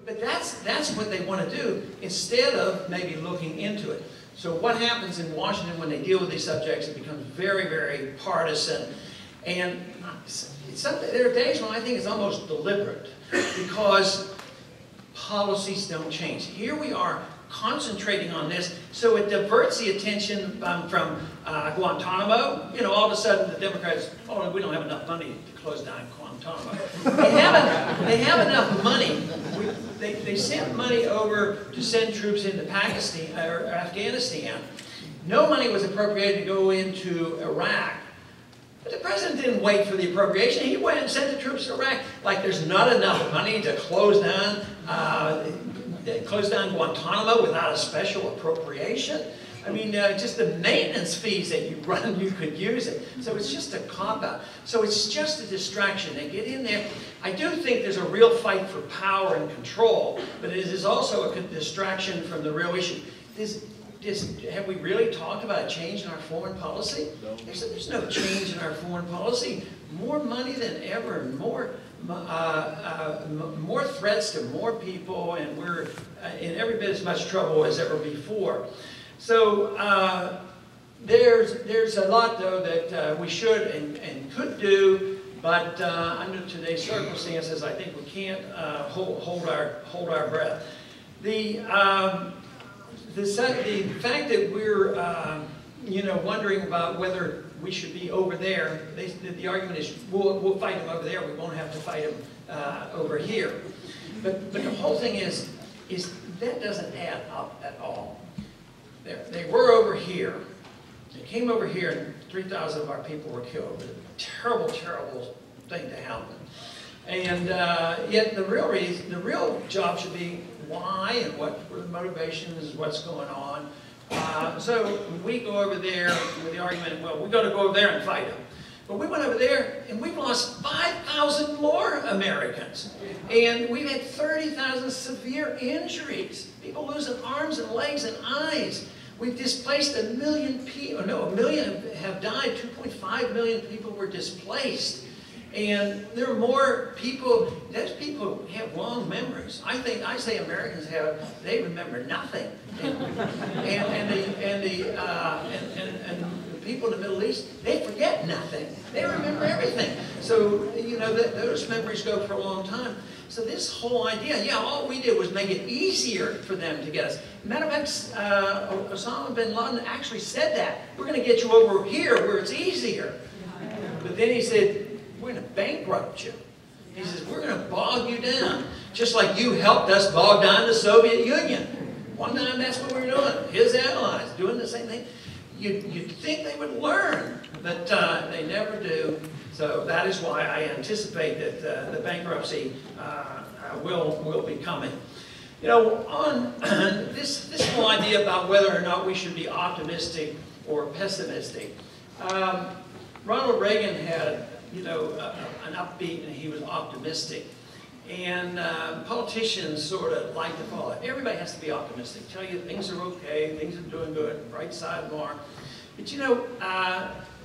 But that's what they want to do instead of maybe looking into it. So what happens in Washington when they deal with these subjects, it becomes very, very partisan. And there are days when I think it's almost deliberate because policies don't change. Here we are concentrating on this, so it diverts the attention from Guantanamo. You know, all of a sudden the Democrats, oh, we don't have enough money to close down Guantanamo. They have enough money. They sent money over to send troops into Pakistan or Afghanistan. No money was appropriated to go into Iraq. But the president didn't wait for the appropriation. He went and sent the troops to Iraq. Like there's not enough money to close down Guantanamo without a special appropriation. I mean, just the maintenance fees that you run, you could use it. So it's just a cop-out. So it's just a distraction. They get in there. I do think there's a real fight for power and control, but it is also a distraction from the real issue. Have we really talked about a change in our foreign policy? No. There's no change in our foreign policy. More money than ever, and more threats to more people, and we're in every bit as much trouble as ever before. So there's a lot, though, that we should and could do, but under today's circumstances, I think we can't hold our breath. The fact that we're wondering about whether we should be over there, the argument is we'll fight them over there. We won't have to fight them over here. But the whole thing is that doesn't add up at all. They were over here. They came over here, and 3,000 of our people were killed. It was a terrible, terrible thing to happen. And yet the real job should be why and what were the motivations, what's going on. So we go over there with the argument, well, we've got to go over there and fight them. But we went over there, and we've lost 5,000 more Americans. And we've had 30,000 severe injuries. People losing arms and legs and eyes. We've displaced 1 million people. No, 1 million have died. 2.5 million people were displaced. And there are more people. Those people have long memories. I say Americans they remember nothing. And the people in the Middle East, they forget nothing. They remember everything. So those memories go for a long time. So this whole idea, yeah, all we did was make it easier for them to get us. Matter of fact, Osama bin Laden actually said that. We're going to get you over here where it's easier. But then he said, we're going to bankrupt you. He says, we're going to bog you down, just like you helped us bog down the Soviet Union. One time that's what we were doing. His allies doing the same thing. You'd think they would learn, but they never do. So that is why I anticipate that the bankruptcy will be coming. On this whole idea about whether or not we should be optimistic or pessimistic, Ronald Reagan had an upbeat, and he was optimistic. And politicians sort of like to follow it. Everybody has to be optimistic. Tell you things are okay, things are doing good, bright side more. But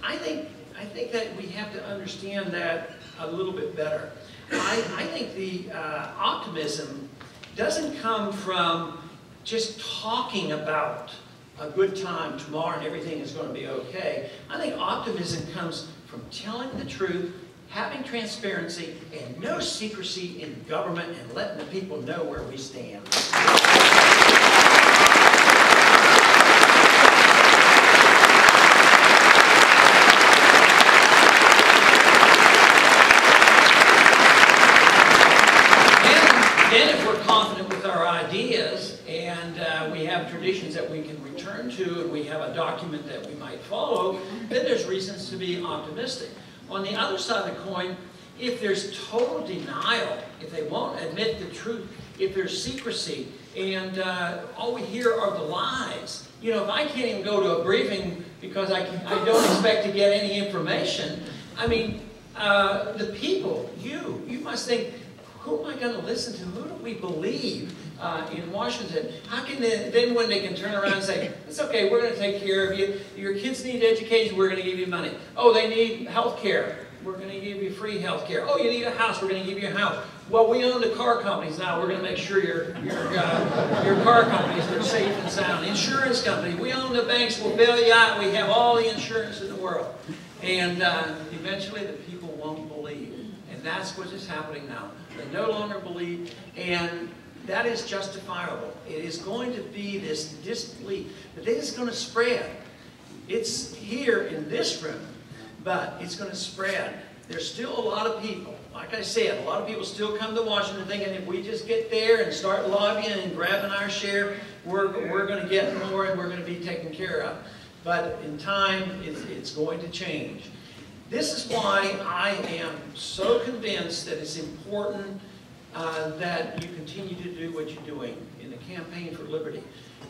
I think that we have to understand that a little bit better. I think the optimism doesn't come from just talking about a good time tomorrow and everything is going to be okay. I think optimism comes from telling the truth, having transparency, and no secrecy in government, and letting the people know where we stand. Then if we're confident with our ideas, and we have traditions that we can return to, and we have a document that we might follow, then there's reasons to be optimistic. On the other side of the coin, if there's total denial, if they won't admit the truth, if there's secrecy, and all we hear are the lies. If I can't even go to a briefing because I don't expect to get any information, I mean, the people, you must think, who am I going to listen to? Who do we believe in Washington? How can then when they can turn around and say, it's okay, we're going to take care of you. Your kids need education, we're going to give you money. Oh, they need health care. We're going to give you free health care. Oh, you need a house, we're going to give you a house. well, we own the car companies now. We're going to make sure your car companies are safe and sound. Insurance company, we own the banks. We'll bail you out. We have all the insurance in the world. And eventually the people won't believe. And that's what is happening now. They no longer believe. And that is justifiable. It is going to be this disbelief. But it is going to spread. It's here in this room, but it's going to spread. There's still a lot of people, like I said, a lot of people still come to Washington thinking if we just get there and start lobbying and grabbing our share, we're going to get more and we're going to be taken care of. But in time, it's going to change. This is why I am so convinced that it's important that you continue to do what you're doing in the Campaign for Liberty.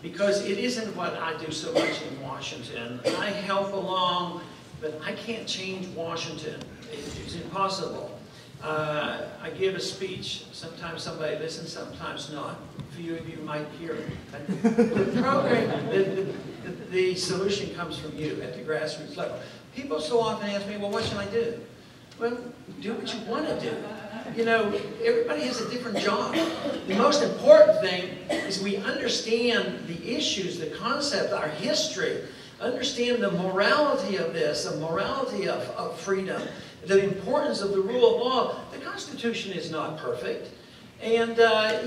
Because it isn't what I do so much in Washington. I help along, but I can't change Washington. It's impossible. I give a speech. Sometimes somebody listens, sometimes not. A few of you might hear it. The program, the solution comes from you at the grassroots level. People so often ask me, well, what should I do? Well, do what you want to do. You know, everybody has a different job. The most important thing is we understand the issues, the concept, our history, understand the morality of this, the morality of freedom, the importance of the rule of law. The Constitution is not perfect, and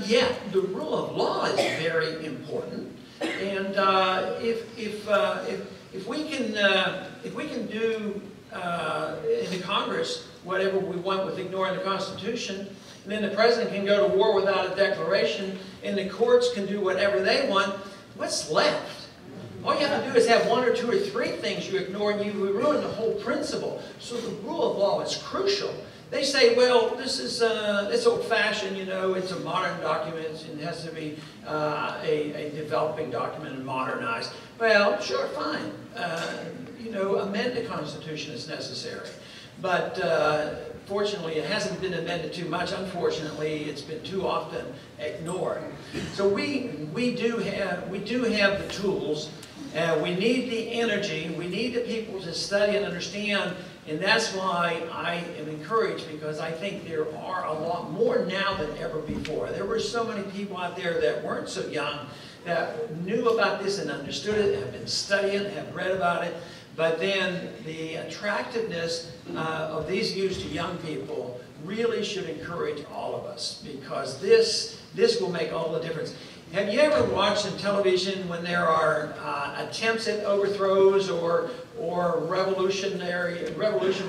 yet the rule of law is very important. And if we can do in the Congress whatever we want with ignoring the Constitution, and then the President can go to war without a declaration, and the courts can do whatever they want, what's left? All you have to do is have one or two or three things you ignore, and you ruin the whole principle. So the rule of law is crucial. They say, well, this is it's old-fashioned, you know, it's a modern document, it has to be a developing document and modernized. Well, sure, fine. You know, amend the Constitution as necessary. But fortunately, it hasn't been amended too much. Unfortunately, it's been too often ignored. So we do have the tools. We need the energy. We need the people to study and understand. And that's why I am encouraged, because I think there are a lot more now than ever before. There were so many people out there that weren't so young that knew about this and understood it, have been studying, have read about it. But then the attractiveness of these views to young people really should encourage all of us, because this will make all the difference. Have you ever watched on television when there are attempts at overthrows or revolutions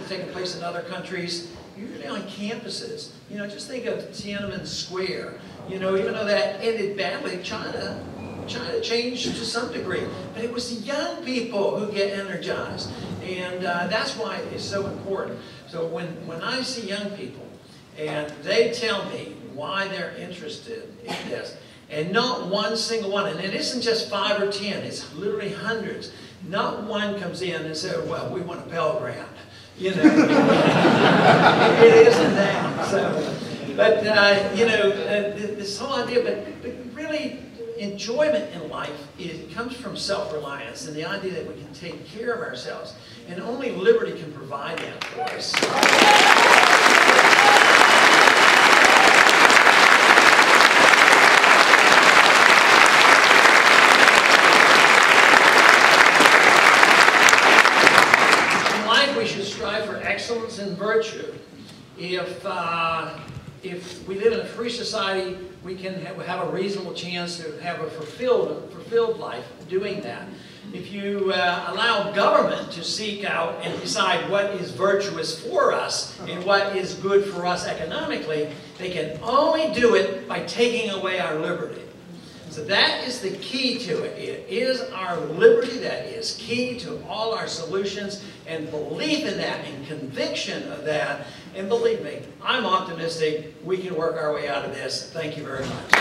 taking place in other countries, usually on campuses? You know, just think of Tiananmen Square. You know, even though that ended badly, China changed to some degree. But it was the young people who get energized. And that's why it's so important. So when I see young people and they tell me why they're interested in this, and not one single one, and it isn't just 5 or 10, it's literally hundreds, not one comes in and says, well, we want a Pell Grant. You know, it isn't that. So, but, you know, this whole idea, but really, enjoyment in life comes from self-reliance and the idea that we can take care of ourselves. And only liberty can provide that for us. In life, we should strive for excellence and virtue. If we live in a free society, we can have a reasonable chance to have a fulfilled life doing that. If you allow government to seek out and decide what is virtuous for us and what is good for us economically, they can only do it by taking away our liberty. So that is the key to it. It is our liberty that is key to all our solutions, and belief in that and conviction of that. And believe me, I'm optimistic we can work our way out of this. Thank you very much.